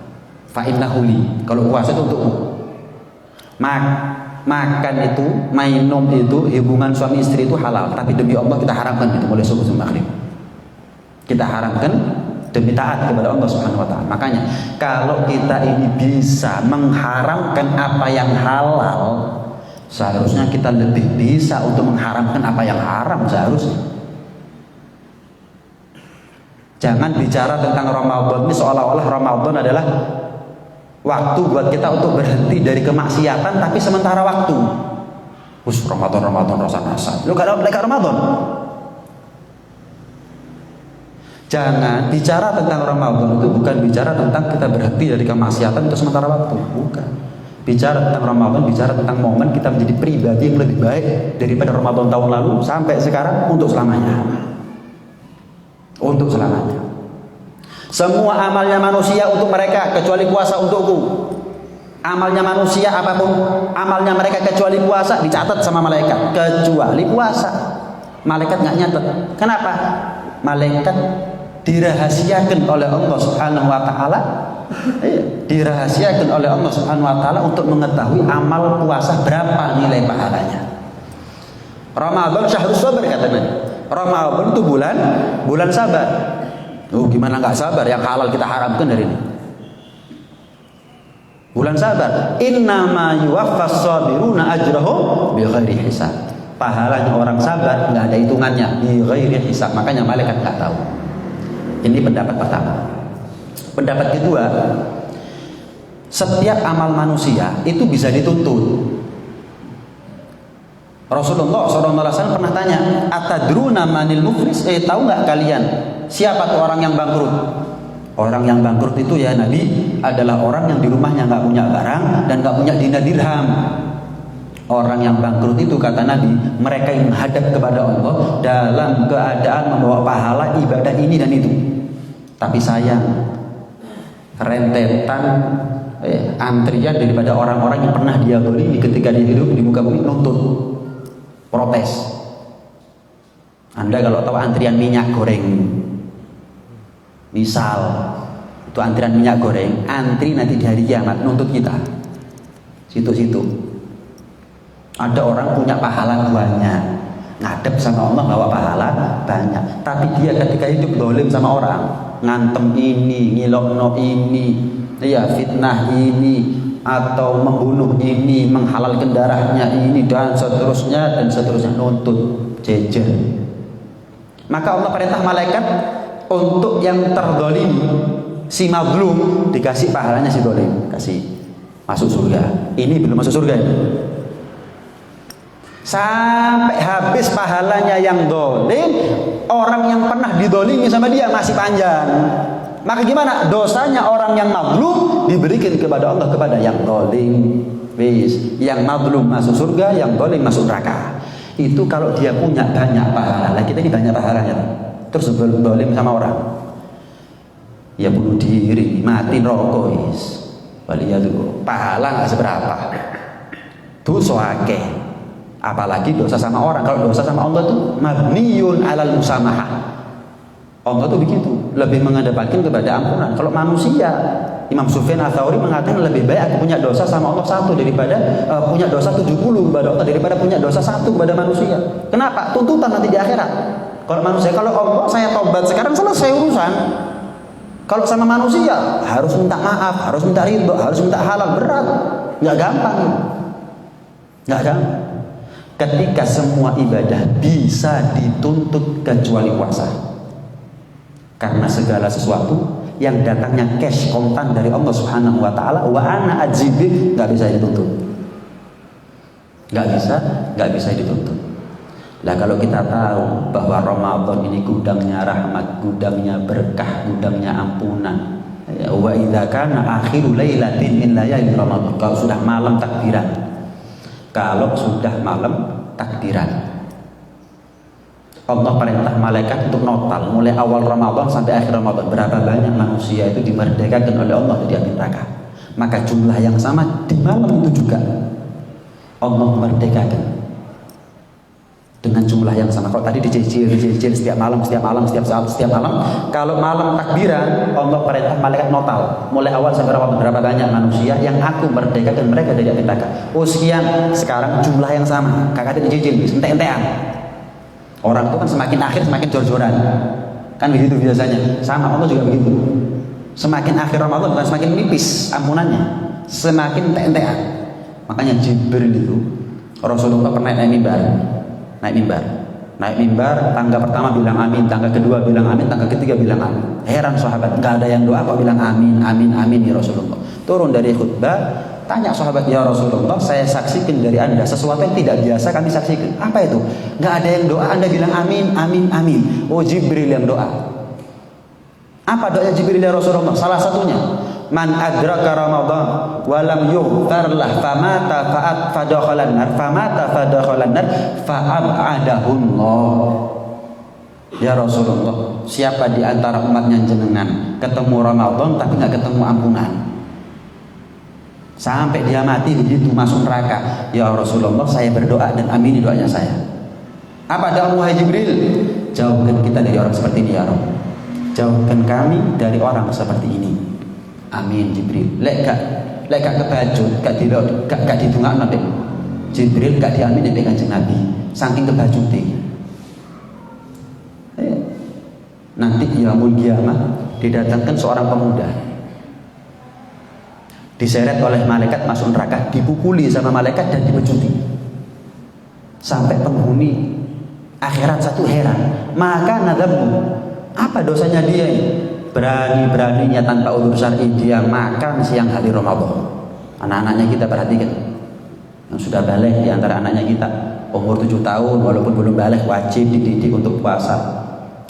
Fa innahu li, kalau puasa itu untukmu. Makan itu, minum itu, hubungan suami istri itu halal, tapi demi Allah kita haramkan itu mulai subuh sampai maghrib. Kita haramkan demi taat kepada Allah Subhanahu wa taala. Makanya kalau kita ini bisa mengharamkan apa yang halal, seharusnya kita lebih bisa untuk mengharamkan apa yang haram seharusnya. Jangan bicara tentang Ramadan ini seolah-olah Ramadan adalah waktu buat kita untuk berhenti dari kemaksiatan, tapi sementara waktu. Ramadan rasa-rasa. Lu gak ada Ramadan. Jangan bicara tentang Ramadan itu bukan bicara tentang kita berhenti dari kemaksiatan untuk sementara waktu. Bukan. Bicara tentang Ramadan, bicara tentang momen kita menjadi pribadi yang lebih baik daripada Ramadan tahun lalu sampai sekarang untuk selamanya. Untuk selamanya. Semua amalnya manusia untuk mereka kecuali puasa untukku. Amalnya manusia apapun amalnya mereka kecuali puasa dicatat sama malaikat, kecuali puasa. Malaikat nggak nyatet. Kenapa? Malaikat dirahasiakan oleh Allah Subhanahu wa taala. Dirahasiakan oleh Allah Subhanahu wa taala untuk mengetahui amal puasa berapa nilai pahalanya. Ramadan syahrus sabar katanya. Ramadan itu bulan sabar. Gimana nggak sabar? Yang halal kita haramkan dari ini. Bulan sabar. Innama yuwaffas sabiruna ajrahum bighairi hisab. Pahalanya orang sabar nggak ada hitungannya, bighairi hisab. Makanya malaikat nggak tahu. Ini pendapat pertama. Pendapat kedua, setiap amal manusia itu bisa dituntut. Rasulullah SAW pernah tanya, atadruna manil muflis? Tahu nggak kalian siapa tuh orang yang bangkrut? Orang yang bangkrut itu ya Nabi adalah orang yang di rumahnya nggak punya barang dan nggak punya dinar dirham. Orang yang bangkrut itu kata Nabi, mereka yang menghadap kepada Allah dalam keadaan membawa pahala ibadah ini dan itu. Tapi sayang, rentetan antrian daripada orang-orang yang pernah dia zalimi ketika dia hidup di muka bumi nuntut, protes. Anda kalau tahu antrian minyak goreng, misal itu antrian minyak goreng, antri nanti di hari kiamat nuntut kita. Situ-situ ada orang punya pahala banyak, ngadep sama Allah bawa pahala banyak, tapi dia ketika hidup dolim sama orang, ngantem ini, ngilokno ini, ya fitnah ini, atau membunuh ini, menghalalkan darahnya ini, dan seterusnya nuntut jejer. Maka Allah perintah malaikat untuk yang terdolim, si mazlum dikasih pahalanya si dolim, kasih masuk surga. Ini belum masuk surga ini. Sampai habis pahalanya yang dolim, orang yang pernah didolimi sama dia masih panjang. Maka gimana? Dosanya orang yang mazlum diberikan kepada Allah, kepada yang dolim. Wis, yang mazlum masuk surga, yang dolim masuk neraka. Itu kalau dia punya banyak pahala. Lah kita ini banyak pahalanya, terus dolim sama orang, ya bunuh diri, mati rokok, wis. Waliyadu, pahala nggak seberapa, dosa akeh. Apalagi dosa sama orang. Kalau dosa sama Allah tuh mabniyun alal musamahah. Allah tuh begitu, lebih mengedepankan kepada ampunan. Kalau manusia, Imam Sufyan Ats-Tsauri mengatakan lebih baik aku punya dosa sama Allah 1 daripada punya dosa 70 kepada Allah daripada punya dosa 1 kepada manusia. Kenapa? Tuntutan nanti di akhirat. Kalau manusia, kalau Allah saya tobat sekarang selesai urusan. Kalau sama manusia harus minta maaf, harus minta ridho, harus minta halal, berat, nggak gampang, nggak gampang. Ketika semua ibadah bisa dituntut kecuali puasa, karena segala sesuatu yang datangnya cash kontan dari Allah Subhanahu wa taala, wa ana ajibih, nggak bisa dituntut, nggak bisa dituntut. Lah kalau kita tahu bahwa Ramadan ini gudangnya rahmat, gudangnya berkah, gudangnya ampunan, wa idza kana akhiru lailatin min layali Ramadan, kalau sudah malam takbiran, kalau sudah malam takbiran, Allah perintah malaikat untuk notal mulai awal Ramadan sampai akhir Ramadan berapa banyak manusia itu dimerdekakan oleh Allah dari api neraka. Maka jumlah yang sama di malam itu juga Allah memerdekakan dengan jumlah yang sama. Kalau tadi dicicil setiap malam, setiap saat, setiap malam. Kalau malam takbiran, Allah perintah malaikat notal mulai awal sampai Ramadan berapa banyak manusia yang aku merdekakan mereka dari api neraka. Oh sekian, sekarang jumlah yang sama. Kakak dicicil, ente-entean. Orang itu kan semakin akhir semakin jor-joran, kan begitu biasanya. Sama Allah juga begitu. Semakin akhir Ramadan bukan semakin nipis ampunannya, semakin ente-entean. Makanya Jibril itu Rasulullah pernah naik mimbar, tangga pertama bilang amin, tangga kedua bilang amin, tangga ketiga bilang amin. Heran sahabat, nggak ada yang doa kok bilang amin, amin, amin ya Rasulullah. Turun dari khutbah, tanya sahabat, ya Rasulullah, saya saksikan dari Anda sesuatu yang tidak biasa kami saksikan. Apa itu? Nggak ada yang doa, Anda bilang amin, amin, amin. Oh Jibril yang doa. Apa doanya Jibril ya Rasulullah? Salah satunya, man adraka Ramadan walam yughfar lah famata fadakhalan nar fa'abadahullah. Ya Rasulullah, siapa di antara umatnya jenengan ketemu Ramadan tapi nggak ketemu ampunan, sampai dia mati begitu masuk neraka. Ya Rasulullah, saya berdoa dan amini doanya saya. Apa doa wahai Jibril? Jauhkan kita dari orang seperti ini ya Rabb. Jauhkan kami dari orang seperti ini. Amin Jibril. Lek gak kebajut, gak didongakno nek Jibril gak diamin nek Kanjeng Nabi. Saking kebajute. Nanti yaumul kiamat didatangkan seorang pemuda. Diseret oleh malaikat masuk neraka, dipukuli sama malaikat dan dipecuti. Sampai penghuni akhirat satu heran. Maka nadabmu, apa dosanya dia ini? Berani-beraninya tanpa udzur syar'i dia makan siang hari Ramadan. Anak-anaknya kita perhatikan, yang sudah balik di antara anaknya kita umur 7 tahun walaupun belum balik wajib dididik untuk puasa.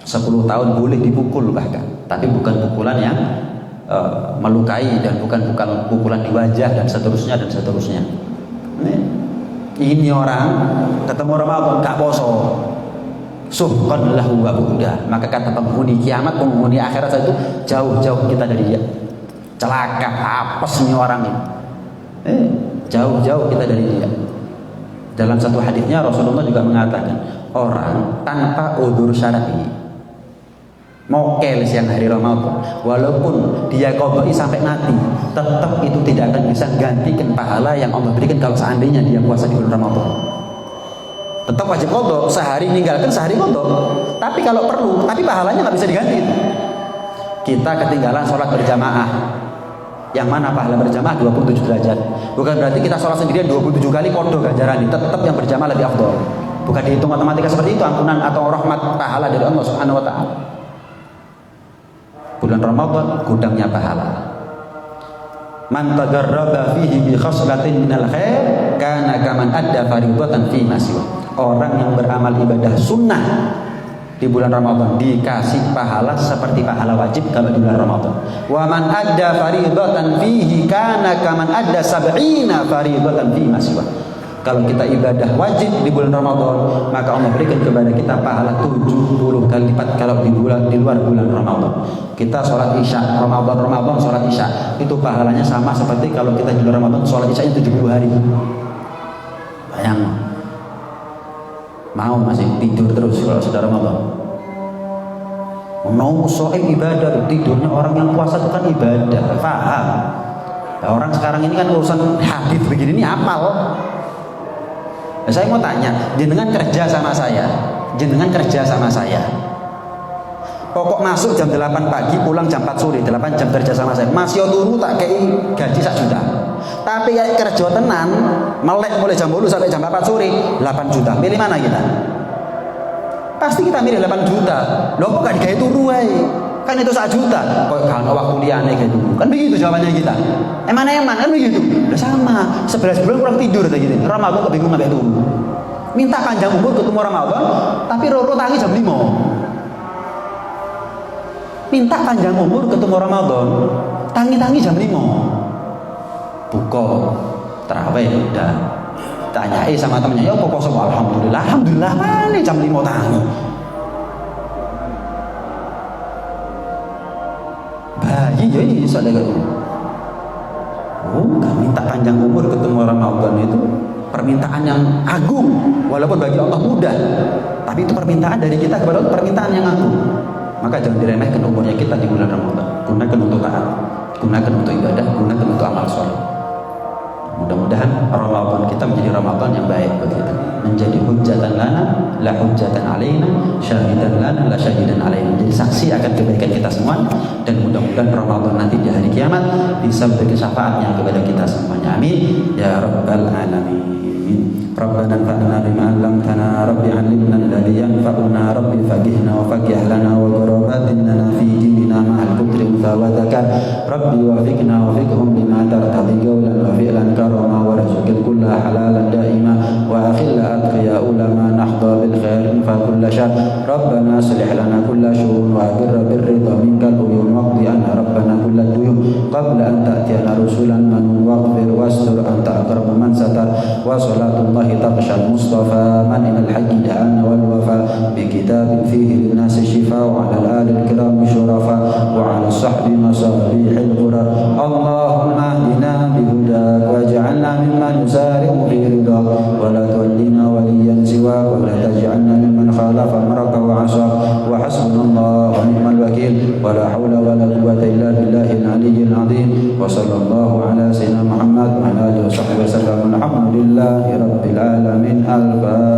10 tahun boleh dipukul bahkan, tapi bukan pukulan yang melukai dan bukan pukulan di wajah dan seterusnya. Ini orang ketemu Ramadan gak poso, suhqan lahu wa bu'da. Maka kata penghuni kiamat, penghuni akhirat itu jauh-jauh kita dari dia. Celaka, apes ini orang ini. Jauh-jauh kita dari dia. Dalam satu hadisnya Rasulullah juga mengatakan, orang tanpa udzur syar'i, mokel siang hari Ramadan, walaupun dia qadha sampai mati, tetap itu tidak akan bisa gantikan pahala yang Allah berikan kalau seandainya dia puasa di bulan Ramadan. Tetap wajib qadha, sehari meninggalkan sehari qadha. Tapi kalau perlu, tapi pahalanya nggak bisa diganti. Kita ketinggalan sholat berjamaah, yang mana pahala berjamaah 27 derajat. Bukan berarti kita sholat sendirian 27 kali kodoh ganjaran, tetap yang berjamaah lebih afdol. Bukan dihitung matematika seperti itu, ampunan atau rahmat pahala dari Allah Subhanahu wa taala. Bulan Ramadan gudangnya pahala. Man tagarraba fihi bi khaslatin minal khair kana kaman adda fardatan fi ma siwa. Orang yang beramal ibadah sunnah di bulan Ramadan dikasih pahala seperti pahala wajib kalau di bulan Ramadan. Wa man adda fardatan fihi kana kaman adda sab'ina fardatan fi ma siwa. Kalau kita ibadah wajib di bulan Ramadan, maka Allah berikan kepada kita pahala 70 kali lipat kalau di luar bulan Ramadan. Kita sholat isya, Ramadan sholat isya, itu pahalanya sama seperti kalau kita di luar Ramadan sholat isya 70 hari. Bayang, mau masih tidur terus kalau sudah Ramadan? Mau soal ibadah, tidurnya orang yang puasa itu kan ibadah, paham? Nah, orang sekarang ini kan urusan hadis begini ini hafal. Nah, saya mau tanya, jenengan kerja sama saya, pokok masuk jam 8 pagi, pulang jam 4 sore, 8 jam kerja sama saya, masih turu tak kei gaji 1 juta. Tapi ya kerja tenan, melek mulai jam 10 sampai jam 4 sore, 8 juta. Pilih mana kita? Pasti kita milih 8 juta. Loh kok gak digawe turu ae? Kan itu 1 juta. Kok kan waktu liyane gitu. Kan begitu jawabannya kita. Eman kan begitu. Udah sama. 11 bulan kurang tidur kayak gitu. Ramadan kok bingung sampai turu. Minta panjang umur ketemu Ramadan, tapi roro tangi jam 5. Minta panjang umur ketemu Ramadan, tangi jam 5. Buka tarawih udah. Tanyai sama temennya, ya pokok semua alhamdulillah mana jam 5 tangi. Bayi ya ini bisa dengar. Kami minta panjang umur ketemu Ramadan itu permintaan yang agung, walaupun bagi Allah mudah, tapi itu permintaan dari kita kepada Allah, permintaan yang agung. Maka jangan diremehkan umurnya kita di bulan Ramadan. Gunakan untuk taat, gunakan untuk ibadah, gunakan untuk amal soleh. Mudah-mudahan Ramadan kita menjadi Ramadan yang baik bagi kita, menjadi hujjatan lana la hujjatan alaina, syahidan lana la syahidan alaina, menjadi saksi akan kebaikan kita semua. Dan mudah-mudahan Ramadan nanti di hari kiamat bisa memberi syafaatnya kepada kita semuanya. Amin ya rabbal alamin. Rabbana anfa'na bima 'allamtana, rabbi 'allimna alladhi yanfa'una, rabbi faqihna wa faqih lana wa qurbatina fi dinina ma'al qudri wa dzakar, rabbi wafiqna wa fiqhum lima tartadi qawlan wa fi'lan karama wa rizqil kulla halalan daima wa akhil atqiya ulama nahda bil khair fa kulla syar, rabbana aslih lana kulla syu'un wa agirra birridha minkal uyun waqdi anna rabbana kulla duyun qabla an ta'tiyana rusulan man waghfir wastur anta aqrabu man satar wa salatullahi taqshal mustafa man inal haqi da'ana wal wafa bi kitabin fihi linnasi shifa wa ala alil kiram syurafa wa ala sahbi masabihil qurar. Allahumma hdina bihudak waj'alna mimman yusari'u fi ridha wa la tuwallina waliyan siwa wa la taj'alna mimman khalafa amraka wa 'asa wa hasbunallahu wa ni'mal wakil wa la hawla wa la quwwata illa billahil aliyyil azim. Wa sallallahu ala sayyidina Muhammad wa ala alihi wa sahbihi wasallam. Alhamdulillahi rabbil alamin. Al-Fatihah.